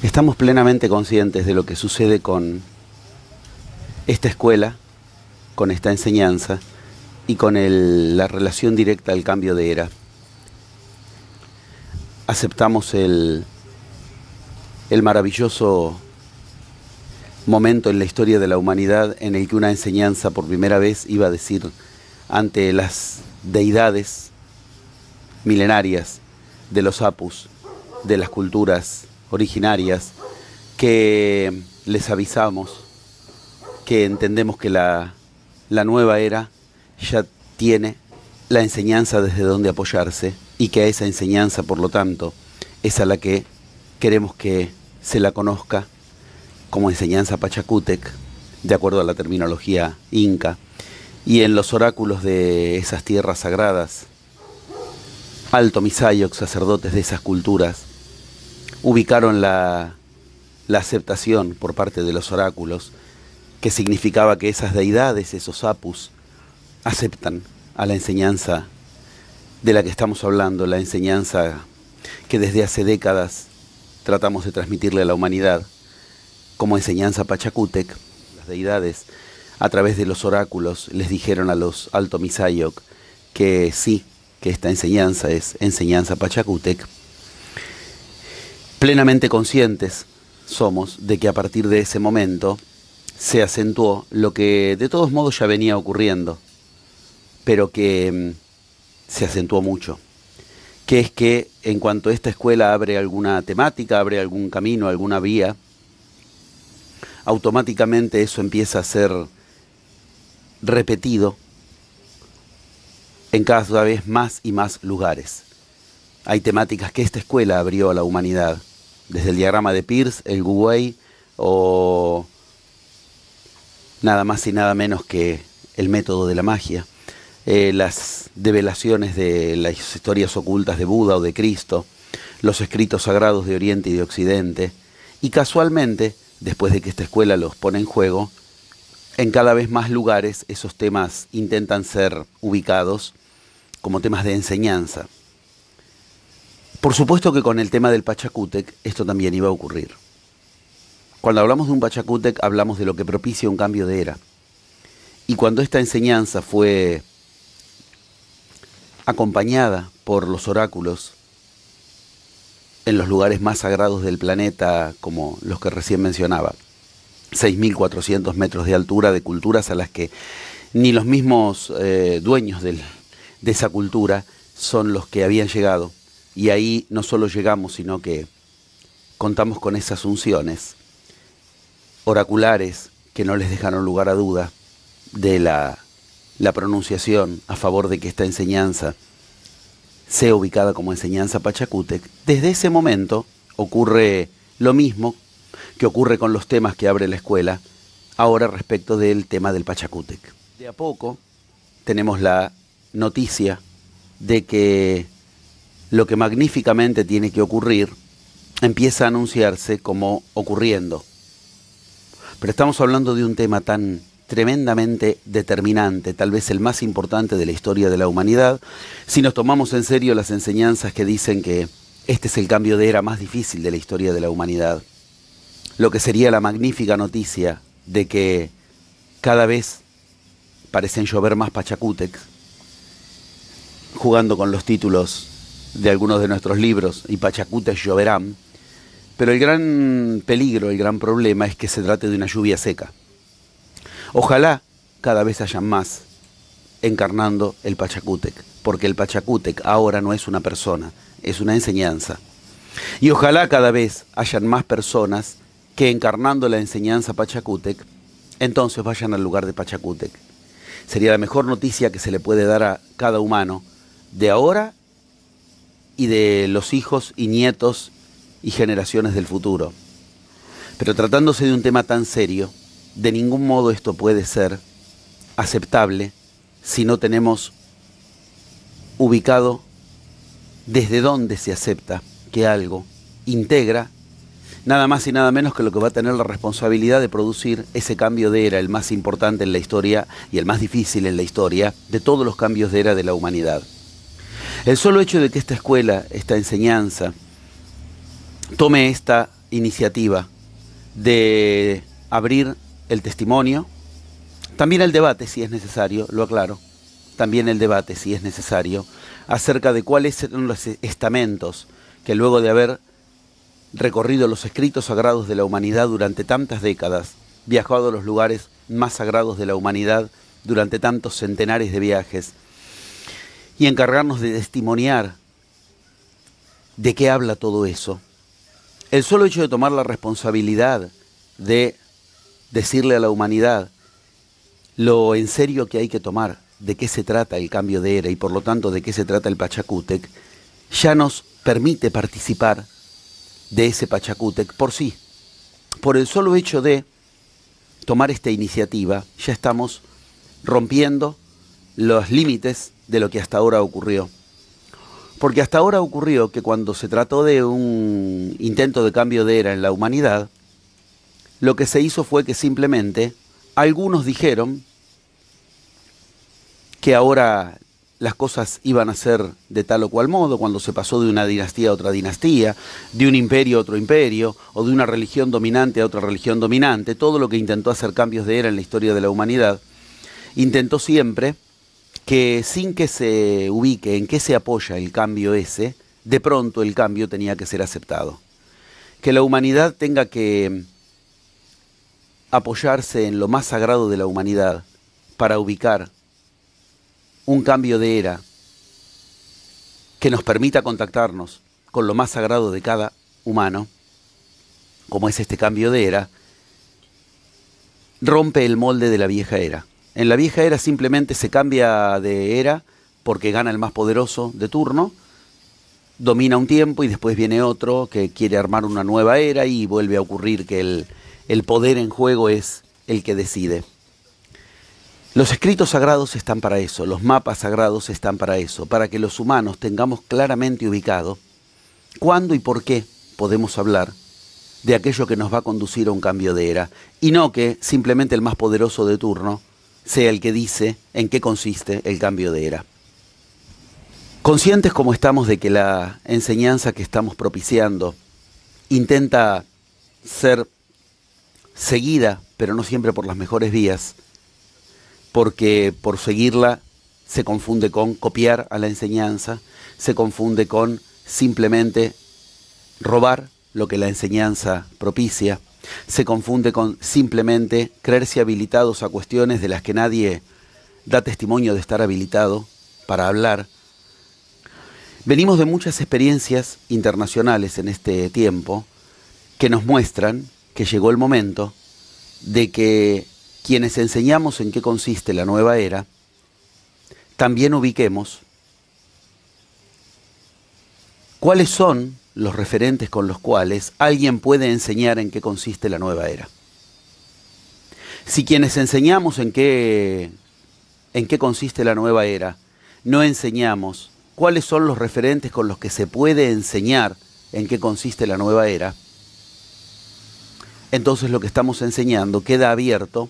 Estamos plenamente conscientes de lo que sucede con esta escuela, con esta enseñanza y con la relación directa al cambio de era. Aceptamos el maravilloso momento en la historia de la humanidad en el que una enseñanza por primera vez iba a decir ante las deidades milenarias de los apus, de las culturas originarias, que les avisamos que entendemos que la nueva era ya tiene la enseñanza desde donde apoyarse y que a esa enseñanza, por lo tanto, es a la que queremos que se la conozca como enseñanza Pachacútec, de acuerdo a la terminología inca, y en los oráculos de esas tierras sagradas, Alto Misayoc, sacerdotes de esas culturas, ubicaron la aceptación por parte de los oráculos, que significaba que esas deidades, esos apus, aceptan a la enseñanza de la que estamos hablando, la enseñanza que desde hace décadas tratamos de transmitirle a la humanidad como enseñanza Pachacútec. Las deidades, a través de los oráculos, les dijeron a los Alto Misayoc que sí, que esta enseñanza es enseñanza Pachacútec. Plenamente conscientes somos de que a partir de ese momento se acentuó lo que de todos modos ya venía ocurriendo, pero que se acentuó mucho, que es que en cuanto esta escuela abre alguna temática, abre algún camino, alguna vía, automáticamente eso empieza a ser repetido en cada vez más y más lugares. Hay temáticas que esta escuela abrió a la humanidad, desde el diagrama de Peirce, el Wu Wei, o nada más y nada menos que el método de la magia, las develaciones de las historias ocultas de Buda o de Cristo, los escritos sagrados de Oriente y de Occidente, y casualmente, después de que esta escuela los pone en juego, en cada vez más lugares esos temas intentan ser ubicados como temas de enseñanza. Por supuesto que con el tema del Pachacútec esto también iba a ocurrir. Cuando hablamos de un Pachacútec hablamos de lo que propicia un cambio de era. Y cuando esta enseñanza fue acompañada por los oráculos en los lugares más sagrados del planeta, como los que recién mencionaba, 6.400 metros de altura, de culturas a las que ni los mismos dueños de esa cultura son los que habían llegado. Y ahí no solo llegamos, sino que contamos con esas unciones oraculares que no les dejaron lugar a duda de la pronunciación a favor de que esta enseñanza sea ubicada como enseñanza Pachacútec. Desde ese momento ocurre lo mismo que ocurre con los temas que abre la escuela ahora respecto del tema del Pachacútec. De a poco tenemos la noticia de que lo que magníficamente tiene que ocurrir empieza a anunciarse como ocurriendo. Pero estamos hablando de un tema tan tremendamente determinante, tal vez el más importante de la historia de la humanidad, si nos tomamos en serio las enseñanzas que dicen que este es el cambio de era más difícil de la historia de la humanidad. Lo que sería la magnífica noticia de que cada vez parecen llover más Pachacútec, jugando con los títulos de algunos de nuestros libros, y Pachacútec lloverán, pero el gran peligro, el gran problema es que se trate de una lluvia seca. Ojalá cada vez hayan más encarnando el Pachacútec, porque el Pachacútec ahora no es una persona, es una enseñanza. Y ojalá cada vez hayan más personas que encarnando la enseñanza Pachacútec, entonces vayan al lugar de Pachacútec. Sería la mejor noticia que se le puede dar a cada humano de ahora y de los hijos y nietos y generaciones del futuro. Pero tratándose de un tema tan serio, de ningún modo esto puede ser aceptable si no tenemos ubicado desde dónde se acepta que algo integra nada más y nada menos que lo que va a tener la responsabilidad de producir ese cambio de era, el más importante en la historia y el más difícil en la historia de todos los cambios de era de la humanidad. El solo hecho de que esta escuela, esta enseñanza, tome esta iniciativa de abrir el testimonio, también el debate si es necesario, lo aclaro, también el debate si es necesario, acerca de cuáles son los estamentos que luego de haber recorrido los escritos sagrados de la humanidad durante tantas décadas, viajado a los lugares más sagrados de la humanidad durante tantos centenares de viajes, y encargarnos de testimoniar de qué habla todo eso. El solo hecho de tomar la responsabilidad de decirle a la humanidad lo en serio que hay que tomar, de qué se trata el cambio de era y por lo tanto de qué se trata el Pachacútec, ya nos permite participar de ese Pachacútec por sí. Por el solo hecho de tomar esta iniciativa, ya estamos rompiendo los límites de lo que hasta ahora ocurrió. Porque hasta ahora ocurrió que cuando se trató de un intento de cambio de era en la humanidad, lo que se hizo fue que simplemente algunos dijeron que ahora las cosas iban a ser de tal o cual modo, cuando se pasó de una dinastía a otra dinastía, de un imperio a otro imperio, o de una religión dominante a otra religión dominante. Todo lo que intentó hacer cambios de era en la historia de la humanidad, intentó siempre que sin que se ubique en qué se apoya el cambio ese, de pronto el cambio tenía que ser aceptado. Que la humanidad tenga que apoyarse en lo más sagrado de la humanidad para ubicar un cambio de era que nos permita contactarnos con lo más sagrado de cada humano, como es este cambio de era, rompe el molde de la vieja era. En la vieja era simplemente se cambia de era porque gana el más poderoso de turno, domina un tiempo y después viene otro que quiere armar una nueva era y vuelve a ocurrir que el poder en juego es el que decide. Los escritos sagrados están para eso, los mapas sagrados están para eso, para que los humanos tengamos claramente ubicado cuándo y por qué podemos hablar de aquello que nos va a conducir a un cambio de era, y no que simplemente el más poderoso de turno sea el que dice en qué consiste el cambio de era. Conscientes como estamos de que la enseñanza que estamos propiciando intenta ser seguida, pero no siempre por las mejores vías, porque por seguirla se confunde con copiar a la enseñanza, se confunde con simplemente robar lo que la enseñanza propicia, se confunde con simplemente creerse habilitados a cuestiones de las que nadie da testimonio de estar habilitado para hablar. Venimos de muchas experiencias internacionales en este tiempo que nos muestran que llegó el momento de que quienes enseñamos en qué consiste la nueva era, también ubiquemos cuáles son los referentes con los cuales alguien puede enseñar en qué consiste la nueva era. Si quienes enseñamos en qué consiste la nueva era, no enseñamos cuáles son los referentes con los que se puede enseñar en qué consiste la nueva era, entonces lo que estamos enseñando queda abierto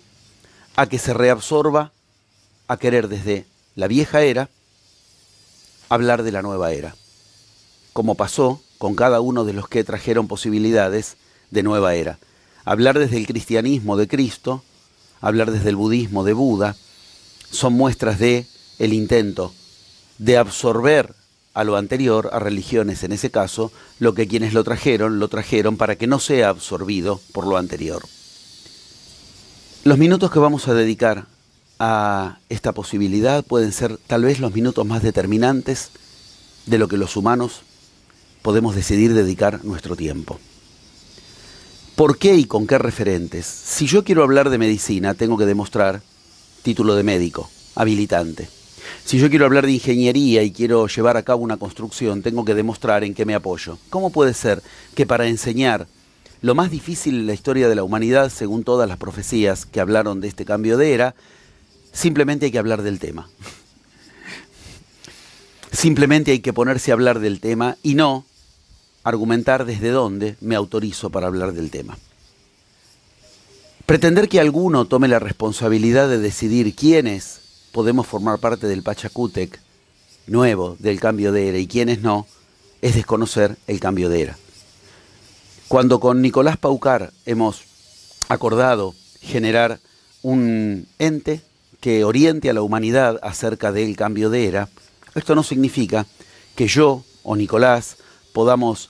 a que se reabsorba a querer desde la vieja era hablar de la nueva era, como pasó con cada uno de los que trajeron posibilidades de nueva era. Hablar desde el cristianismo de Cristo, hablar desde el budismo de Buda, son muestras de el intento de absorber a lo anterior, a religiones en ese caso, lo que quienes lo trajeron para que no sea absorbido por lo anterior. Los minutos que vamos a dedicar a esta posibilidad pueden ser tal vez los minutos más determinantes de lo que los humanos podemos decidir dedicar nuestro tiempo. ¿Por qué y con qué referentes? Si yo quiero hablar de medicina, tengo que demostrar título de médico, habilitante. Si yo quiero hablar de ingeniería y quiero llevar a cabo una construcción, tengo que demostrar en qué me apoyo. ¿Cómo puede ser que para enseñar lo más difícil en la historia de la humanidad, según todas las profecías que hablaron de este cambio de era, simplemente hay que hablar del tema? Simplemente hay que ponerse a hablar del tema y no argumentar desde dónde me autorizo para hablar del tema. Pretender que alguno tome la responsabilidad de decidir quiénes podemos formar parte del Pachacútec nuevo, del cambio de era, y quiénes no, es desconocer el cambio de era. Cuando con Nicolás Paucar hemos acordado generar un ente que oriente a la humanidad acerca del cambio de era, esto no significa que yo o Nicolás podamos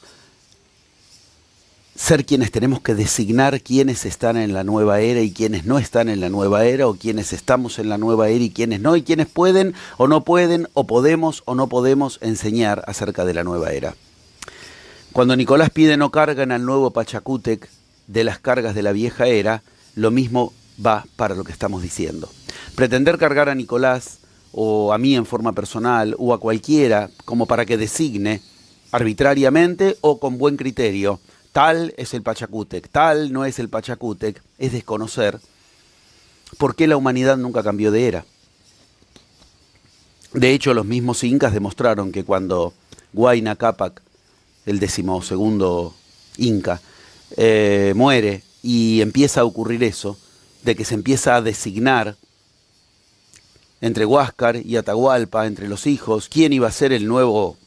ser quienes tenemos que designar quiénes están en la nueva era y quiénes no están en la nueva era, o quiénes estamos en la nueva era y quiénes no, y quiénes pueden o no pueden, o podemos o no podemos enseñar acerca de la nueva era. Cuando Nicolás pide no carguen al nuevo Pachacútec de las cargas de la vieja era, lo mismo va para lo que estamos diciendo. Pretender cargar a Nicolás o a mí en forma personal o a cualquiera como para que designe arbitrariamente o con buen criterio tal es el Pachacútec, tal no es el Pachacútec, es desconocer por qué la humanidad nunca cambió de era. De hecho, los mismos incas demostraron que cuando Huayna Cápac, el 12º inca, muere y empieza a ocurrir eso, de que se empieza a designar entre Huáscar y Atahualpa, entre los hijos, quién iba a ser el nuevo,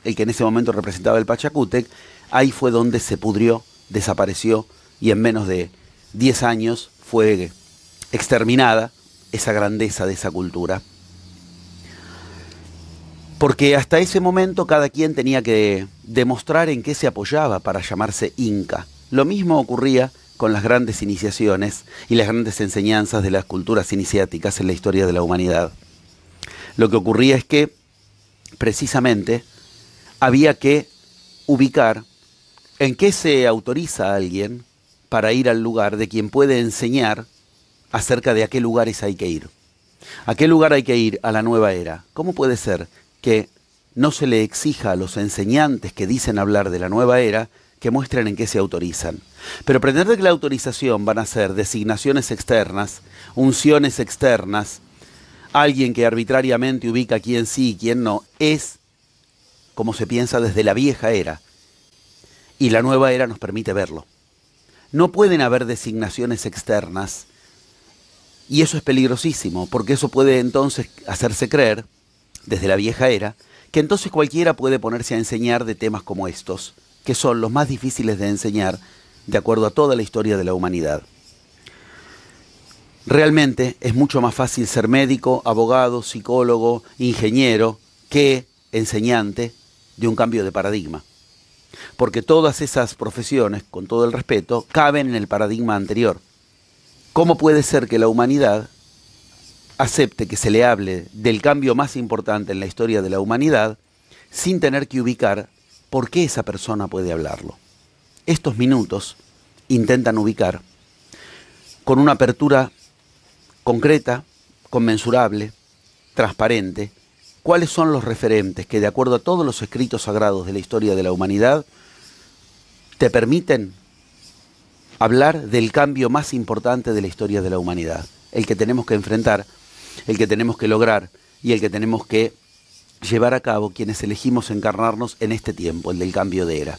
el que en ese momento representaba el Pachacútec, ahí fue donde se pudrió, desapareció y en menos de 10 años fue exterminada esa grandeza de esa cultura. Porque hasta ese momento cada quien tenía que demostrar en qué se apoyaba para llamarse inca. Lo mismo ocurría con las grandes iniciaciones y las grandes enseñanzas de las culturas iniciáticas en la historia de la humanidad. Lo que ocurría es que, precisamente, había que ubicar en qué se autoriza a alguien para ir al lugar de quien puede enseñar acerca de a qué lugares hay que ir. ¿A qué lugar hay que ir a la nueva era? ¿Cómo puede ser que no se le exija a los enseñantes que dicen hablar de la nueva era que muestren en qué se autorizan? Pero pretender que la autorización van a ser designaciones externas, unciones externas, alguien que arbitrariamente ubica quién sí y quién no, es como se piensa desde la vieja era. Y la nueva era nos permite verlo. No pueden haber designaciones externas, y eso es peligrosísimo, porque eso puede entonces hacerse creer, desde la vieja era, que entonces cualquiera puede ponerse a enseñar de temas como estos, que son los más difíciles de enseñar de acuerdo a toda la historia de la humanidad. Realmente es mucho más fácil ser médico, abogado, psicólogo, ingeniero, que enseñante de un cambio de paradigma. Porque todas esas profesiones, con todo el respeto, caben en el paradigma anterior. ¿Cómo puede ser que la humanidad acepte que se le hable del cambio más importante en la historia de la humanidad sin tener que ubicar por qué esa persona puede hablarlo? Estos minutos intentan ubicar con una apertura concreta, conmensurable, transparente, cuáles son los referentes que, de acuerdo a todos los escritos sagrados de la historia de la humanidad, te permiten hablar del cambio más importante de la historia de la humanidad, el que tenemos que enfrentar, el que tenemos que lograr y el que tenemos que llevar a cabo quienes elegimos encarnarnos en este tiempo, el del cambio de era.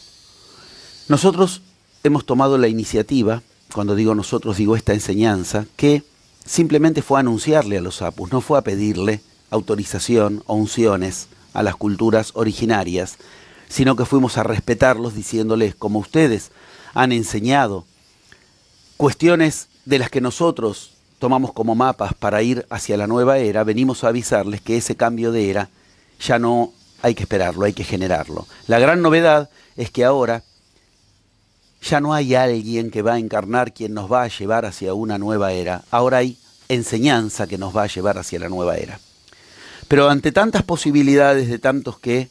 Nosotros hemos tomado la iniciativa, cuando digo nosotros digo esta enseñanza, que simplemente fue a anunciarle a los apus, no fue a pedirle autorización o unciones a las culturas originarias, sino que fuimos a respetarlos diciéndoles, como ustedes han enseñado cuestiones de las que nosotros tomamos como mapas para ir hacia la nueva era, venimos a avisarles que ese cambio de era ya no hay que esperarlo, hay que generarlo. La gran novedad es que ahora ya no hay alguien que va a encarnar quien nos va a llevar hacia una nueva era. Ahora hay enseñanza que nos va a llevar hacia la nueva era. Pero ante tantas posibilidades de tantos que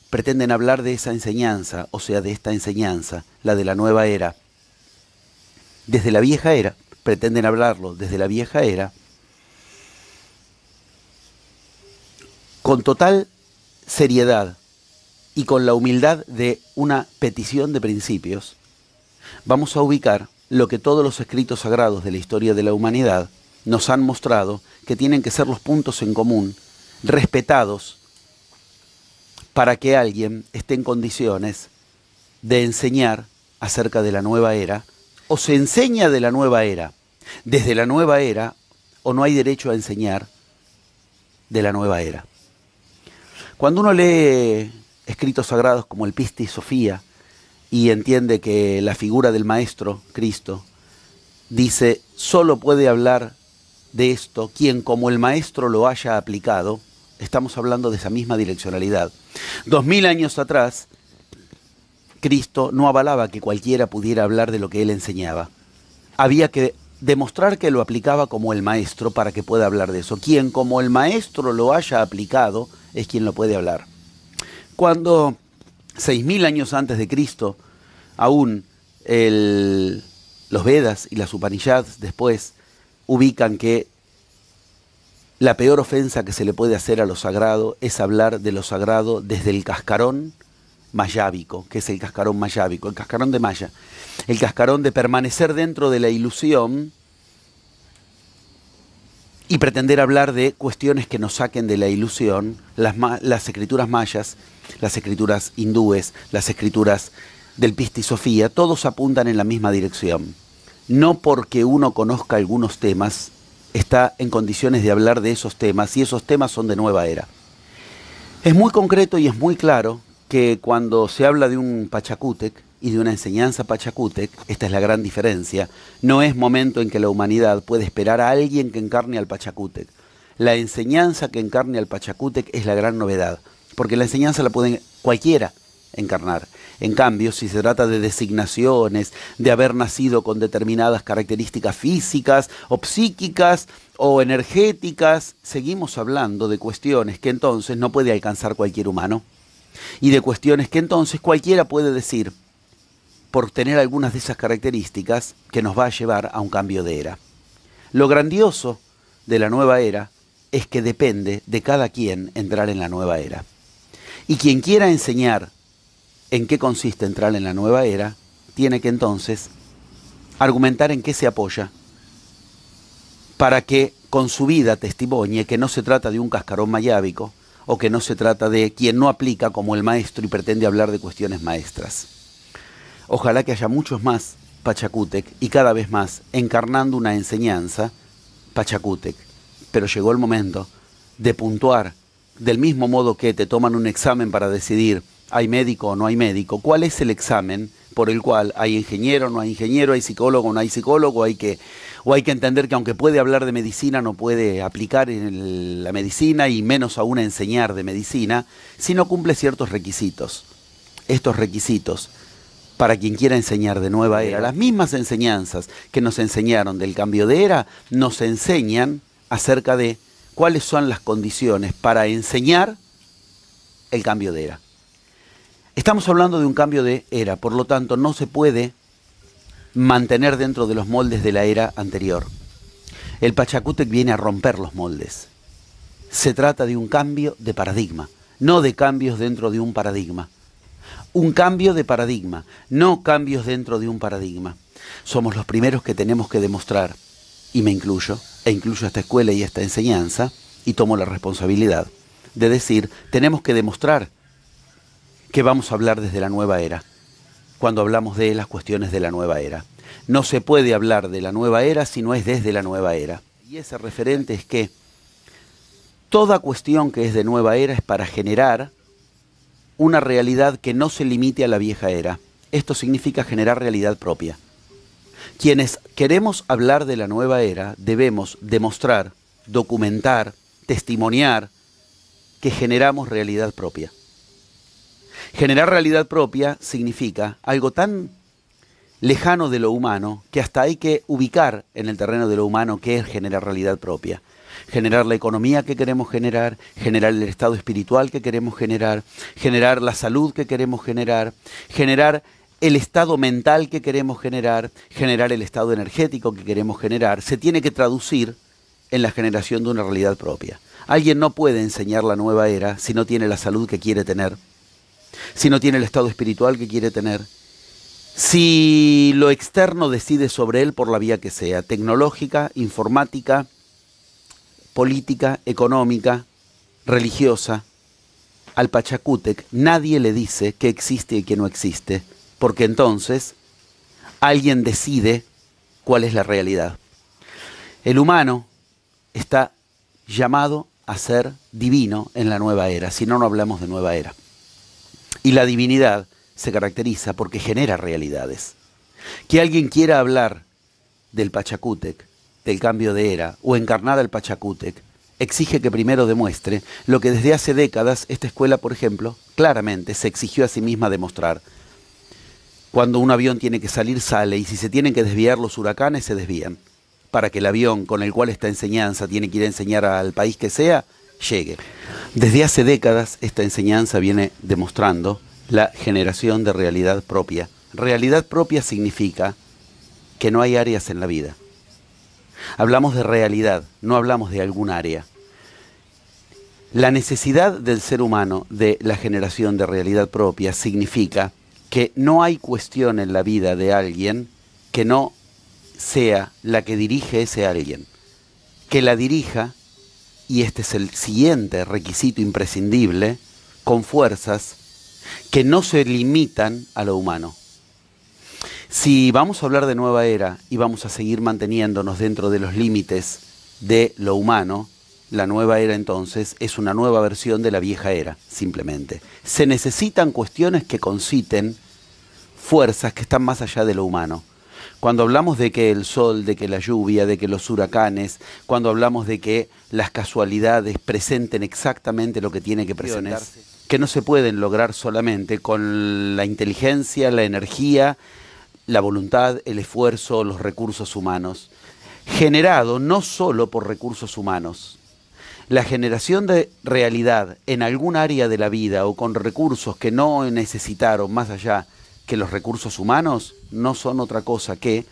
pretenden hablar de esa enseñanza, o sea, de esta enseñanza, la de la nueva era, desde la vieja era, pretenden hablarlo desde la vieja era, con total seriedad y con la humildad de una petición de principios, vamos a ubicar lo que todos los escritos sagrados de la historia de la humanidad nos han mostrado que tienen que ser los puntos en común, respetados, para que alguien esté en condiciones de enseñar acerca de la nueva era, o se enseña de la nueva era, desde la nueva era, o no hay derecho a enseñar de la nueva era. Cuando uno lee escritos sagrados como el Pistis Sofía, y entiende que la figura del Maestro, Cristo, dice, solo puede hablar de esto quien como el Maestro lo haya aplicado. Estamos hablando de esa misma direccionalidad. 2000 años atrás, Cristo no avalaba que cualquiera pudiera hablar de lo que él enseñaba. Había que demostrar que lo aplicaba como el Maestro para que pueda hablar de eso. Quien como el Maestro lo haya aplicado es quien lo puede hablar. Cuando 6000 años antes de Cristo, aún los Vedas y las Upanishads después ubican que la peor ofensa que se le puede hacer a lo sagrado es hablar de lo sagrado desde el cascarón mayábico, que es el cascarón mayábico, el cascarón de Maya, el cascarón de permanecer dentro de la ilusión y pretender hablar de cuestiones que nos saquen de la ilusión. Las escrituras mayas, las escrituras hindúes, las escrituras del Pista y Sofía, todos apuntan en la misma dirección. No porque uno conozca algunos temas, está en condiciones de hablar de esos temas, y esos temas son de nueva era. Es muy concreto y es muy claro que cuando se habla de un Pachacútec y de una enseñanza Pachacútec, esta es la gran diferencia, no es momento en que la humanidad puede esperar a alguien que encarne al Pachacútec. La enseñanza que encarne al Pachacútec es la gran novedad, porque la enseñanza la puede cualquiera encarnar. En cambio, si se trata de designaciones, de haber nacido con determinadas características físicas o psíquicas o energéticas, seguimos hablando de cuestiones que entonces no puede alcanzar cualquier humano. Y de cuestiones que entonces cualquiera puede decir, por tener algunas de esas características, que nos va a llevar a un cambio de era. Lo grandioso de la nueva era es que depende de cada quien entrar en la nueva era. Y quien quiera enseñar en qué consiste entrar en la nueva era, tiene que entonces argumentar en qué se apoya, para que con su vida testimonie que no se trata de un cascarón mayábico, o que no se trata de quien no aplica como el maestro y pretende hablar de cuestiones maestras. Ojalá que haya muchos más Pachacútec y cada vez más encarnando una enseñanza Pachacútec. Pero llegó el momento de puntuar, del mismo modo que te toman un examen para decidir ¿hay médico o no hay médico? ¿Cuál es el examen por el cual hay ingeniero o no hay ingeniero, hay psicólogo o no hay psicólogo? O hay que entender que aunque puede hablar de medicina, no puede aplicar en la medicina y menos aún enseñar de medicina, si no cumple ciertos requisitos. Estos requisitos, para quien quiera enseñar de nueva era, las mismas enseñanzas que nos enseñaron del cambio de era, nos enseñan acerca de cuáles son las condiciones para enseñar el cambio de era. Estamos hablando de un cambio de era, por lo tanto no se puede mantener dentro de los moldes de la era anterior. El Pachacútec viene a romper los moldes. Se trata de un cambio de paradigma, no de cambios dentro de un paradigma. Un cambio de paradigma, no cambios dentro de un paradigma. Somos los primeros que tenemos que demostrar, y me incluyo, e incluyo a esta escuela y a esta enseñanza, y tomo la responsabilidad de decir, tenemos que demostrar que vamos a hablar desde la nueva era, cuando hablamos de las cuestiones de la nueva era. No se puede hablar de la nueva era si no es desde la nueva era. Y ese referente es que toda cuestión que es de nueva era es para generar una realidad que no se limite a la vieja era. Esto significa generar realidad propia. Quienes queremos hablar de la nueva era debemos demostrar, documentar, testimoniar que generamos realidad propia. Generar realidad propia significa algo tan lejano de lo humano que hasta hay que ubicar en el terreno de lo humano qué es generar realidad propia. Generar la economía que queremos generar, generar el estado espiritual que queremos generar, generar la salud que queremos generar, generar el estado mental que queremos generar, generar el estado energético que queremos generar. Se tiene que traducir en la generación de una realidad propia. Alguien no puede enseñar la nueva era si no tiene la salud que quiere tener, si no tiene el estado espiritual que quiere tener, si lo externo decide sobre él por la vía que sea, tecnológica, informática, política, económica, religiosa. Al Pachacútec nadie le dice qué existe y qué no existe, porque entonces alguien decide cuál es la realidad. El humano está llamado a ser divino en la nueva era, si no, no hablamos de nueva era. Y la divinidad se caracteriza porque genera realidades. Que alguien quiera hablar del Pachacútec, del cambio de era, o encarnar al Pachacútec, exige que primero demuestre lo que desde hace décadas esta escuela, por ejemplo, claramente se exigió a sí misma demostrar. Cuando un avión tiene que salir, sale, y si se tienen que desviar los huracanes, se desvían, para que el avión con el cual esta enseñanza tiene que ir a enseñar al país que sea, llegue. Desde hace décadas esta enseñanza viene demostrando la generación de realidad propia. Realidad propia significa que no hay áreas en la vida. Hablamos de realidad, no hablamos de algún área. La necesidad del ser humano de la generación de realidad propia significa que no hay cuestión en la vida de alguien que no sea la que dirige ese alguien. Que la dirija, y este es el siguiente requisito imprescindible, con fuerzas que no se limitan a lo humano. Si vamos a hablar de nueva era y vamos a seguir manteniéndonos dentro de los límites de lo humano, la nueva era entonces es una nueva versión de la vieja era, simplemente. Se necesitan cuestiones que conciten fuerzas que están más allá de lo humano. Cuando hablamos de que el sol, de que la lluvia, de que los huracanes, cuando hablamos de que las casualidades presenten exactamente lo que tiene que presentarse, que no se pueden lograr solamente con la inteligencia, la energía, la voluntad, el esfuerzo, los recursos humanos, generado no solo por recursos humanos. La generación de realidad en algún área de la vida o con recursos que no necesitaron más allá que los recursos humanos no son otra cosa que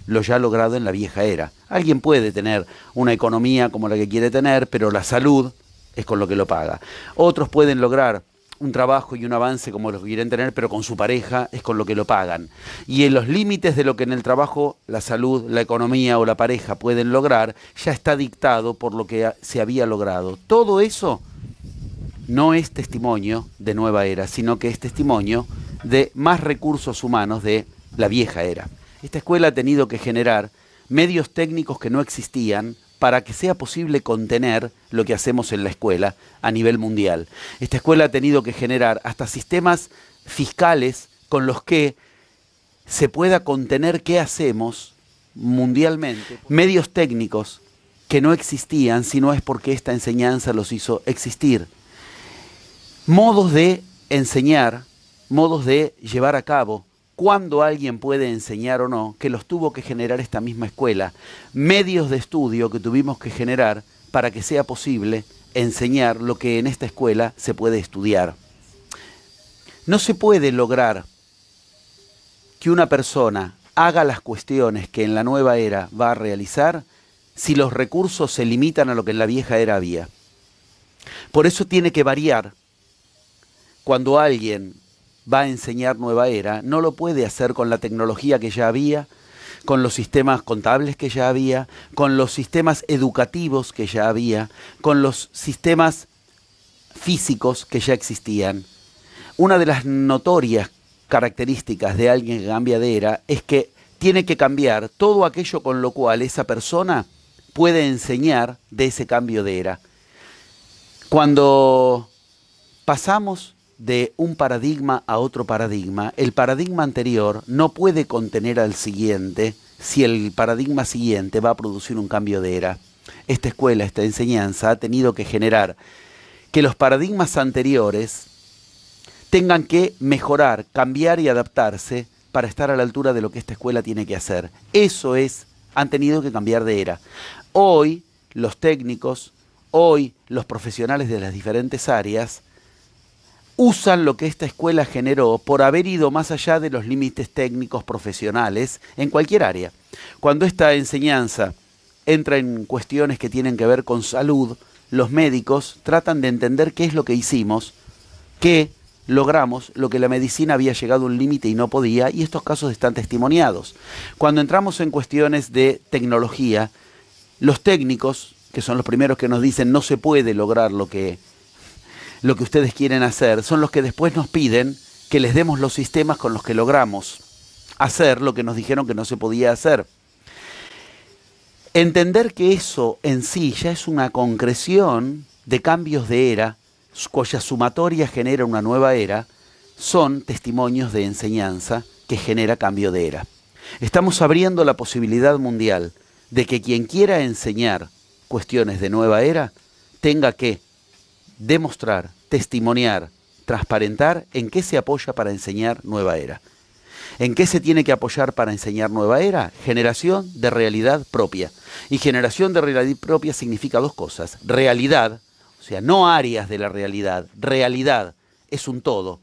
lo ya logrado en la vieja era. Alguien puede tener una economía como la que quiere tener, pero la salud es con lo que lo paga. Otros pueden lograr un trabajo y un avance como los que quieren tener, pero con su pareja es con lo que lo pagan. Y en los límites de lo que en el trabajo, la salud, la economía o la pareja pueden lograr, ya está dictado por lo que se había logrado. Todo eso no es testimonio de nueva era, sino que es testimonio de más recursos humanos de la vieja era. Esta escuela ha tenido que generar medios técnicos que no existían para que sea posible contener lo que hacemos en la escuela a nivel mundial. Esta escuela ha tenido que generar hasta sistemas fiscales con los que se pueda contener qué hacemos mundialmente. Medios técnicos que no existían si no es porque esta enseñanza los hizo existir. Modos de enseñar, modos de llevar a cabo, cuándo alguien puede enseñar o no, que los tuvo que generar esta misma escuela. Medios de estudio que tuvimos que generar para que sea posible enseñar lo que en esta escuela se puede estudiar. No se puede lograr que una persona haga las cuestiones que en la nueva era va a realizar si los recursos se limitan a lo que en la vieja era había. Por eso tiene que variar. Cuando alguien va a enseñar nueva era, no lo puede hacer con la tecnología que ya había, con los sistemas contables que ya había, con los sistemas educativos que ya había, con los sistemas físicos que ya existían. Una de las notorias características de alguien que cambia de era es que tiene que cambiar todo aquello con lo cual esa persona puede enseñar de ese cambio de era. Cuando pasamos de un paradigma a otro paradigma, el paradigma anterior no puede contener al siguiente si el paradigma siguiente va a producir un cambio de era. Esta escuela, esta enseñanza ha tenido que generar que los paradigmas anteriores tengan que mejorar, cambiar y adaptarse para estar a la altura de lo que esta escuela tiene que hacer. Eso es, han tenido que cambiar de era. Hoy los técnicos, hoy los profesionales de las diferentes áreas usan lo que esta escuela generó por haber ido más allá de los límites técnicos profesionales en cualquier área. Cuando esta enseñanza entra en cuestiones que tienen que ver con salud, los médicos tratan de entender qué es lo que hicimos, que logramos lo que la medicina había llegado a un límite y no podía, y estos casos están testimoniados. Cuando entramos en cuestiones de tecnología, los técnicos, que son los primeros que nos dicen no se puede lograr lo que ustedes quieren hacer, son los que después nos piden que les demos los sistemas con los que logramos hacer lo que nos dijeron que no se podía hacer. Entender que eso en sí ya es una concreción de cambios de era, cuya sumatoria genera una nueva era, son testimonios de enseñanza que genera cambio de era. Estamos abriendo la posibilidad mundial de que quien quiera enseñar cuestiones de nueva era tenga que demostrar, testimoniar, transparentar en qué se apoya para enseñar nueva era. ¿En qué se tiene que apoyar para enseñar nueva era? Generación de realidad propia. Y generación de realidad propia significa dos cosas. Realidad, o sea, no áreas de la realidad. Realidad es un todo.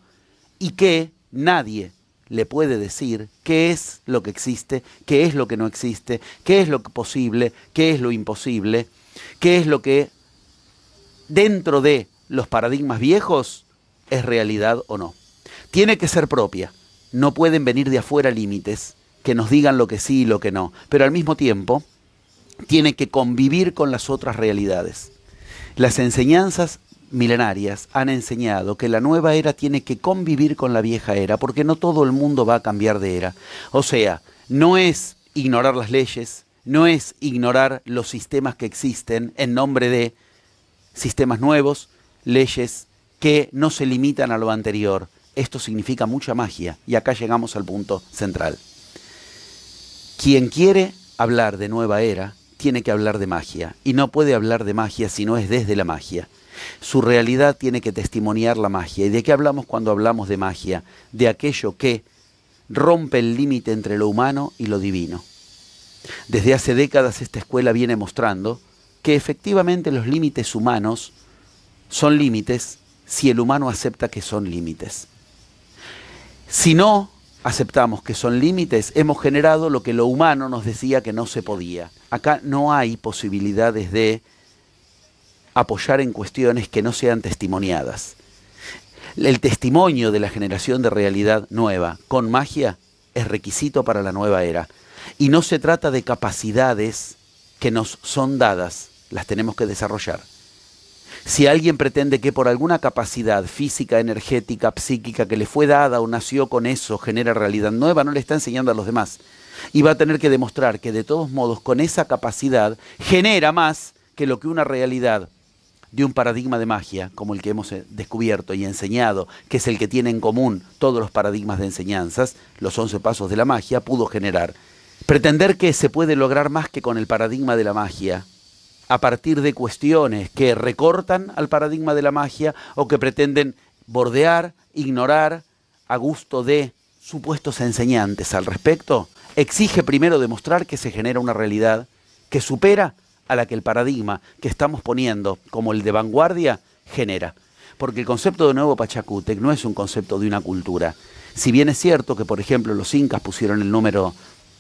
Y que nadie le puede decir qué es lo que existe, qué es lo que no existe, qué es lo posible, qué es lo imposible, qué es lo que dentro de los paradigmas viejos es realidad o no. Tiene que ser propia. No pueden venir de afuera límites que nos digan lo que sí y lo que no, pero al mismo tiempo tiene que convivir con las otras realidades. Las enseñanzas milenarias han enseñado que la nueva era tiene que convivir con la vieja era, porque no todo el mundo va a cambiar de era. O sea, no es ignorar las leyes, no es ignorar los sistemas que existen en nombre de sistemas nuevos, leyes que no se limitan a lo anterior. Esto significa mucha magia, y acá llegamos al punto central. Quien quiere hablar de nueva era, tiene que hablar de magia, y no puede hablar de magia si no es desde la magia. Su realidad tiene que testimoniar la magia. ¿Y de qué hablamos cuando hablamos de magia? De aquello que rompe el límite entre lo humano y lo divino. Desde hace décadas esta escuela viene mostrando que efectivamente los límites humanos son límites si el humano acepta que son límites. Si no aceptamos que son límites, hemos generado lo que lo humano nos decía que no se podía. Acá no hay posibilidades de apoyar en cuestiones que no sean testimoniadas. El testimonio de la generación de realidad nueva con magia es requisito para la nueva era. Y no se trata de capacidades que nos son dadas, las tenemos que desarrollar. Si alguien pretende que por alguna capacidad física, energética, psíquica que le fue dada o nació con eso, genera realidad nueva, no le está enseñando a los demás. Y va a tener que demostrar que de todos modos con esa capacidad genera más que lo que una realidad de un paradigma de magia, como el que hemos descubierto y enseñado, que es el que tiene en común todos los paradigmas de enseñanzas, los 11 pasos de la magia, pudo generar. Pretender que se puede lograr más que con el paradigma de la magia, a partir de cuestiones que recortan al paradigma de la magia o que pretenden bordear, ignorar a gusto de supuestos enseñantes al respecto, exige primero demostrar que se genera una realidad que supera a la que el paradigma que estamos poniendo como el de vanguardia genera. Porque el concepto de Nuevo Pachacútec no es un concepto de una cultura. Si bien es cierto que, por ejemplo, los incas pusieron el número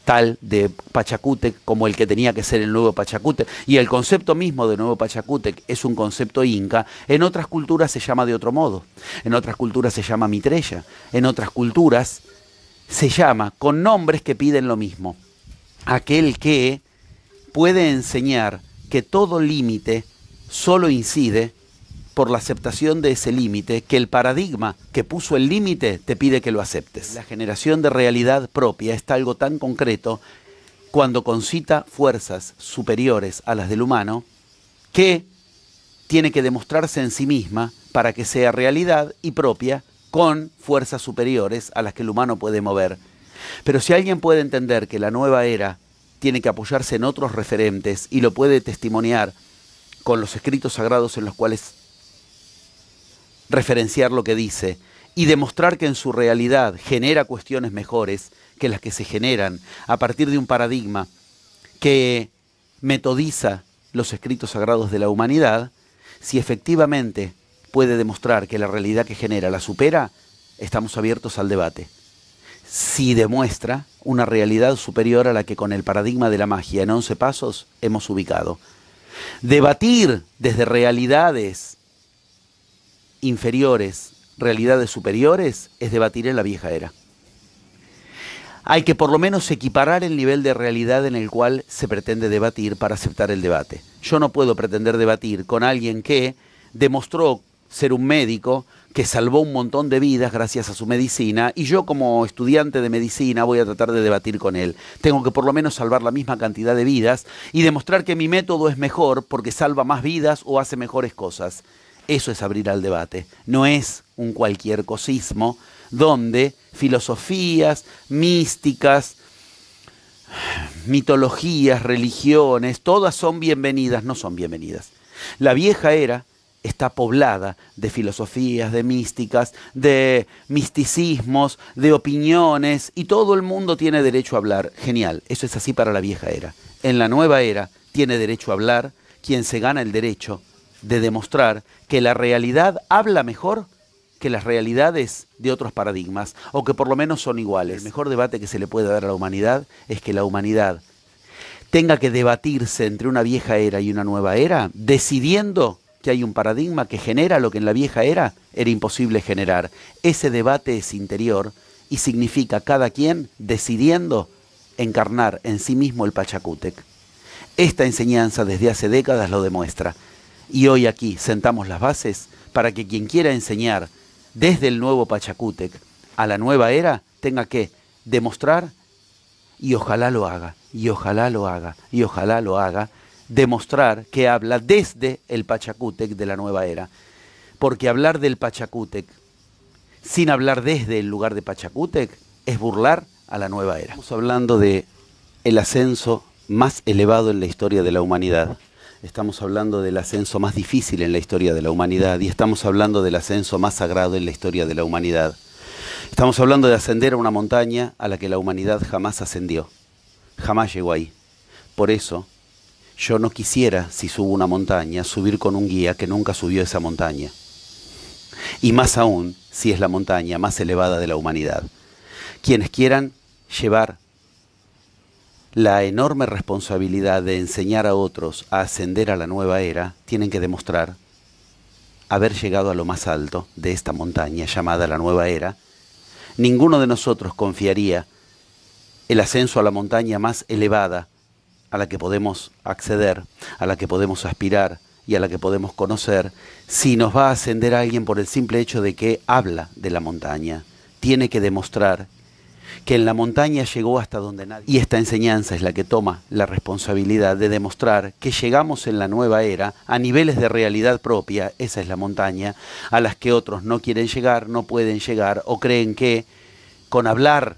tal de Pachacútec como el que tenía que ser el Nuevo Pachacútec, y el concepto mismo de Nuevo Pachacútec es un concepto inca, en otras culturas se llama de otro modo. En otras culturas se llama Mitreya, en otras culturas se llama con nombres que piden lo mismo. Aquel que puede enseñar que todo límite solo incide por la aceptación de ese límite, que el paradigma que puso el límite te pide que lo aceptes. La generación de realidad propia está algo tan concreto cuando concita fuerzas superiores a las del humano que tiene que demostrarse en sí misma para que sea realidad y propia con fuerzas superiores a las que el humano puede mover. Pero si alguien puede entender que la nueva era tiene que apoyarse en otros referentes y lo puede testimoniar con los escritos sagrados en los cuales referenciar lo que dice y demostrar que en su realidad genera cuestiones mejores que las que se generan a partir de un paradigma que metodiza los escritos sagrados de la humanidad, si efectivamente puede demostrar que la realidad que genera la supera, estamos abiertos al debate. Si demuestra una realidad superior a la que con el paradigma de la magia en 11 pasos hemos ubicado. Debatir desde realidades inferiores, realidades superiores, es debatir en la vieja era. Hay que por lo menos equiparar el nivel de realidad en el cual se pretende debatir para aceptar el debate. Yo no puedo pretender debatir con alguien que demostró ser un médico que salvó un montón de vidas gracias a su medicina, y yo como estudiante de medicina voy a tratar de debatir con él. Tengo que por lo menos salvar la misma cantidad de vidas y demostrar que mi método es mejor porque salva más vidas o hace mejores cosas. Eso es abrir al debate. No es un cualquier cosismo donde filosofías, místicas, mitologías, religiones, todas son bienvenidas, no son bienvenidas. La vieja era está poblada de filosofías, de místicas, de misticismos, de opiniones, y todo el mundo tiene derecho a hablar. Genial, eso es así para la vieja era. En la nueva era tiene derecho a hablar quien se gana el derecho de demostrar que la realidad habla mejor que las realidades de otros paradigmas, o que por lo menos son iguales. El mejor debate que se le puede dar a la humanidad es que la humanidad tenga que debatirse entre una vieja era y una nueva era, decidiendo que hay un paradigma que genera lo que en la vieja era imposible generar. Ese debate es interior y significa cada quien decidiendo encarnar en sí mismo el Pachacútec. Esta enseñanza desde hace décadas lo demuestra. Y hoy aquí sentamos las bases para que quien quiera enseñar desde el nuevo Pachacútec a la nueva era tenga que demostrar, y ojalá lo haga, y ojalá lo haga, y ojalá lo haga, demostrar que habla desde el Pachacútec de la nueva era. Porque hablar del Pachacútec sin hablar desde el lugar de Pachacútec es burlar a la nueva era. Estamos hablando de el ascenso más elevado en la historia de la humanidad. Estamos hablando del ascenso más difícil en la historia de la humanidad, y estamos hablando del ascenso más sagrado en la historia de la humanidad. Estamos hablando de ascender a una montaña a la que la humanidad jamás ascendió, jamás llegó ahí. Por eso, yo no quisiera, si subo una montaña, subir con un guía que nunca subió esa montaña. Y más aún, si es la montaña más elevada de la humanidad. Quienes quieran llevar la enorme responsabilidad de enseñar a otros a ascender a la nueva era, tienen que demostrar haber llegado a lo más alto de esta montaña llamada la nueva era. Ninguno de nosotros confiaría el ascenso a la montaña más elevada a la que podemos acceder, a la que podemos aspirar y a la que podemos conocer, si nos va a ascender a alguien por el simple hecho de que habla de la montaña. Tiene que demostrar que en la montaña llegó hasta donde nadie. Y esta enseñanza es la que toma la responsabilidad de demostrar que llegamos en la nueva era a niveles de realidad propia, esa es la montaña, a las que otros no quieren llegar, no pueden llegar, o creen que con hablar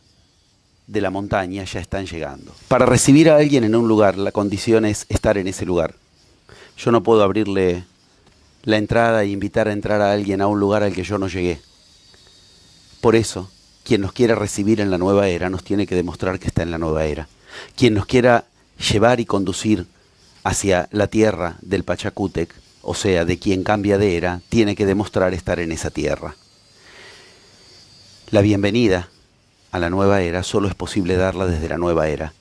de la montaña ya están llegando. Para recibir a alguien en un lugar, la condición es estar en ese lugar. Yo no puedo abrirle la entrada e invitar a entrar a alguien a un lugar al que yo no llegué. Por eso, quien nos quiera recibir en la nueva era nos tiene que demostrar que está en la nueva era. Quien nos quiera llevar y conducir hacia la tierra del Pachacútec, o sea, de quien cambia de era, tiene que demostrar estar en esa tierra. La bienvenida a la nueva era solo es posible darla desde la nueva era.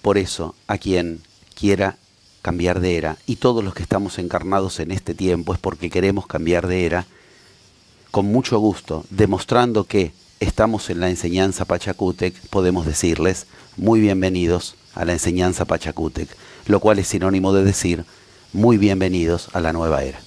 Por eso, a quien quiera cambiar de era, y todos los que estamos encarnados en este tiempo es porque queremos cambiar de era, con mucho gusto, demostrando que estamos en la enseñanza Pachacútec, podemos decirles muy bienvenidos a la enseñanza Pachacútec, lo cual es sinónimo de decir muy bienvenidos a la nueva era.